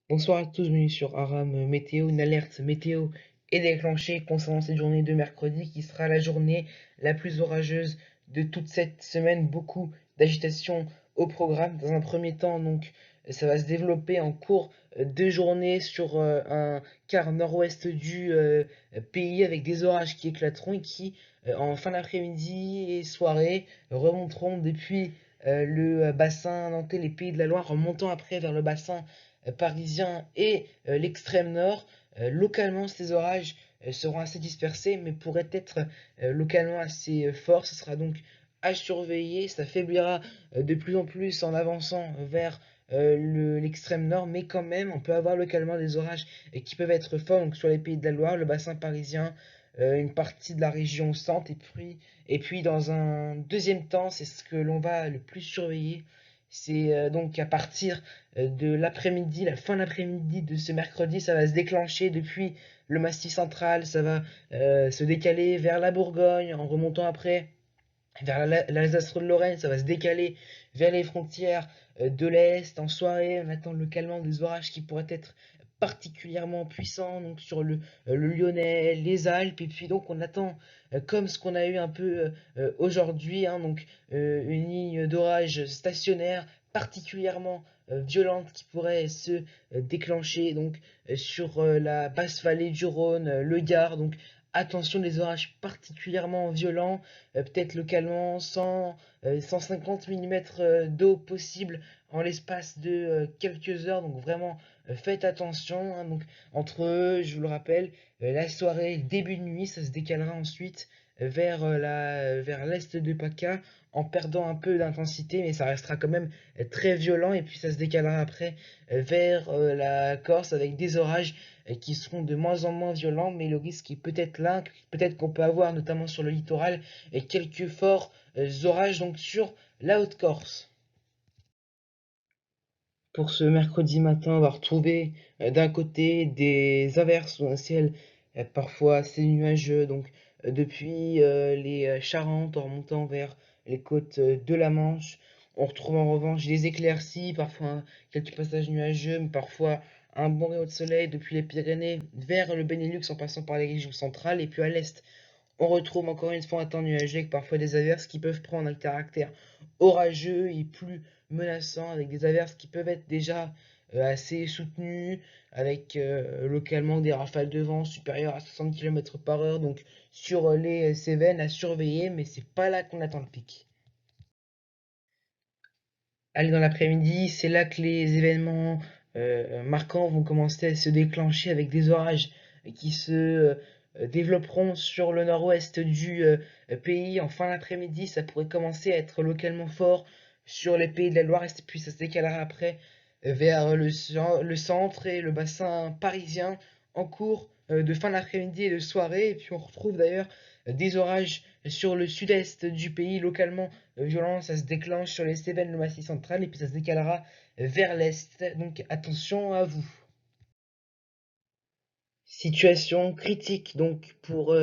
Bonsoir à tous, bienvenue sur Aram Météo. Une alerte météo est déclenchée concernant cette journée de mercredi qui sera la journée la plus orageuse de toute cette semaine. Beaucoup d'agitation au programme. Dans un premier temps, donc, ça va se développer en cours de journée sur un quart nord-ouest du pays avec des orages qui éclateront et qui, en fin d'après-midi et soirée, remonteront depuis le bassin nantais, les pays de la Loire, remontant après vers le bassin parisien et l'extrême nord. Localement, ces orages seront assez dispersés, mais pourraient être localement assez forts. Ce sera donc à surveiller. Ça faiblira de plus en plus en avançant vers l'extrême nord, mais quand même, on peut avoir localement des orages qui peuvent être forts donc sur les pays de la Loire, le bassin parisien, une partie de la région centre, et puis dans un deuxième temps, c'est ce que l'on va le plus surveiller. C'est donc à partir de l'après-midi, la fin d'après-midi de ce mercredi, ça va se déclencher depuis le Massif central, ça va se décaler vers la Bourgogne en remontant après vers l'Alsace de Lorraine, ça va se décaler vers les frontières de l'Est. En soirée, on attend localement des orages qui pourraient être particulièrement puissants donc sur le Lyonnais, les Alpes, et puis donc on attend comme ce qu'on a eu un peu aujourd'hui, hein, donc une ligne d'orage stationnaire particulièrement violente qui pourrait se déclencher donc sur la basse vallée du Rhône, le Gard. Donc attention, des orages particulièrement violents, peut-être localement 100, 150 mm d'eau possible en l'espace de quelques heures. Donc vraiment, faites attention, hein. Donc entre, je vous le rappelle, la soirée, début de nuit, ça se décalera ensuite vers l'est de PACA en perdant un peu d'intensité, mais ça restera quand même très violent. Et puis ça se décalera après vers la Corse avec des orages qui seront de moins en moins violents, mais le risque est peut-être là, peut-être qu'on peut avoir notamment sur le littoral et quelques forts orages donc sur la Haute-Corse. Pour ce mercredi matin, on va retrouver d'un côté des averses ou un ciel parfois assez nuageux, donc depuis les Charentes en remontant vers les côtes de la Manche. On retrouve en revanche des éclaircies, parfois quelques passages nuageux, mais parfois un bon rayon de soleil depuis les Pyrénées vers le Benelux en passant par les régions centrales. Et puis à l'est, on retrouve encore une fois un temps nuageux avec parfois des averses qui peuvent prendre un caractère orageux et plus menaçant, avec des averses qui peuvent être déjà assez soutenues, avec localement des rafales de vent supérieures à 60 km/h, donc sur les Cévennes à surveiller, mais c'est pas là qu'on attend le pic. Allez, dans l'après-midi, c'est là que les événements marquants vont commencer à se déclencher avec des orages qui se développeront sur le nord-ouest du pays en fin d'après-midi. Ça pourrait commencer à être localement fort sur les pays de la Loire et puis ça se décalera après vers le centre et le bassin parisien en cours de fin d'après-midi et de soirée. Et puis on retrouve d'ailleurs des orages sur le sud-est du pays localement violent, ça se déclenche sur les Cévennes, le Massif central, et puis ça se décalera vers l'est. Donc attention à vous. Situation critique donc pour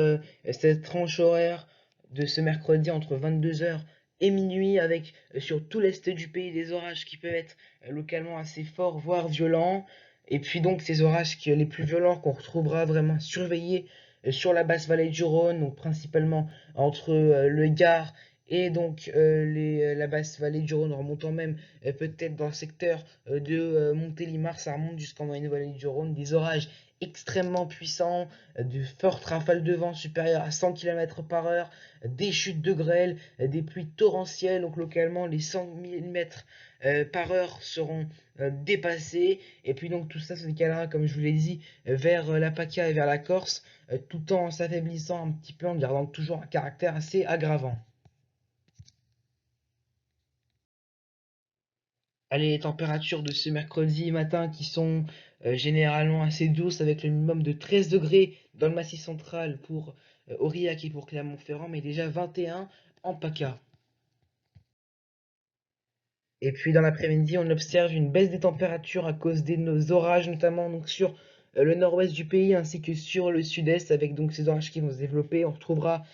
cette tranche horaire de ce mercredi entre 22 h et minuit, avec sur tout l'est du pays des orages qui peuvent être localement assez forts, voire violents. Et puis donc ces orages les plus violents qu'on retrouvera vraiment surveillés sur la basse vallée du Rhône, donc principalement entre le Gard et donc la basse vallée du Rhône, en remontant même peut-être dans le secteur de Montélimar, ça remonte jusqu'en moyenne vallée du Rhône, des orages extrêmement puissants, de fortes rafales de vent supérieures à 100 km/h, des chutes de grêle, des pluies torrentielles, donc localement les 100 mm par heure seront dépassés, et puis donc tout ça se décalera, comme je vous l'ai dit, vers la PACA et vers la Corse, tout en s'affaiblissant un petit peu, en gardant toujours un caractère assez aggravant. Allez, les températures de ce mercredi matin qui sont généralement assez douces avec le minimum de 13 degrés dans le massif central pour Aurillac et pour Clermont-Ferrand, mais déjà 21 en PACA. Et puis dans l'après-midi, on observe une baisse des températures à cause des orages, notamment donc sur le nord-ouest du pays ainsi que sur le sud-est, avec donc ces orages qui vont se développer. On retrouvera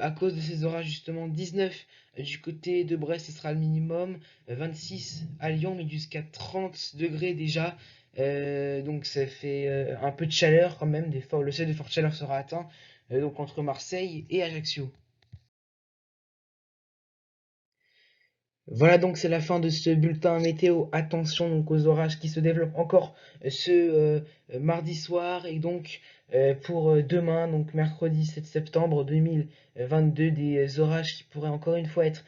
à cause de ces orages justement. 19 du côté de Brest, ce sera le minimum. 26 à Lyon, mais jusqu'à 30 degrés déjà. Donc ça fait un peu de chaleur quand même. Le seuil de forte chaleur sera atteint donc entre Marseille et Ajaccio. Voilà, donc c'est la fin de ce bulletin météo. Attention donc aux orages qui se développent encore mardi soir et donc pour demain, donc mercredi 7 septembre 2022, des orages qui pourraient encore une fois être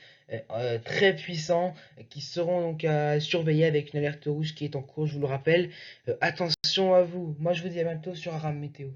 très puissants, qui seront donc à surveiller avec une alerte rouge qui est en cours, je vous le rappelle. Attention à vous. Moi je vous dis à bientôt sur Aram Météo.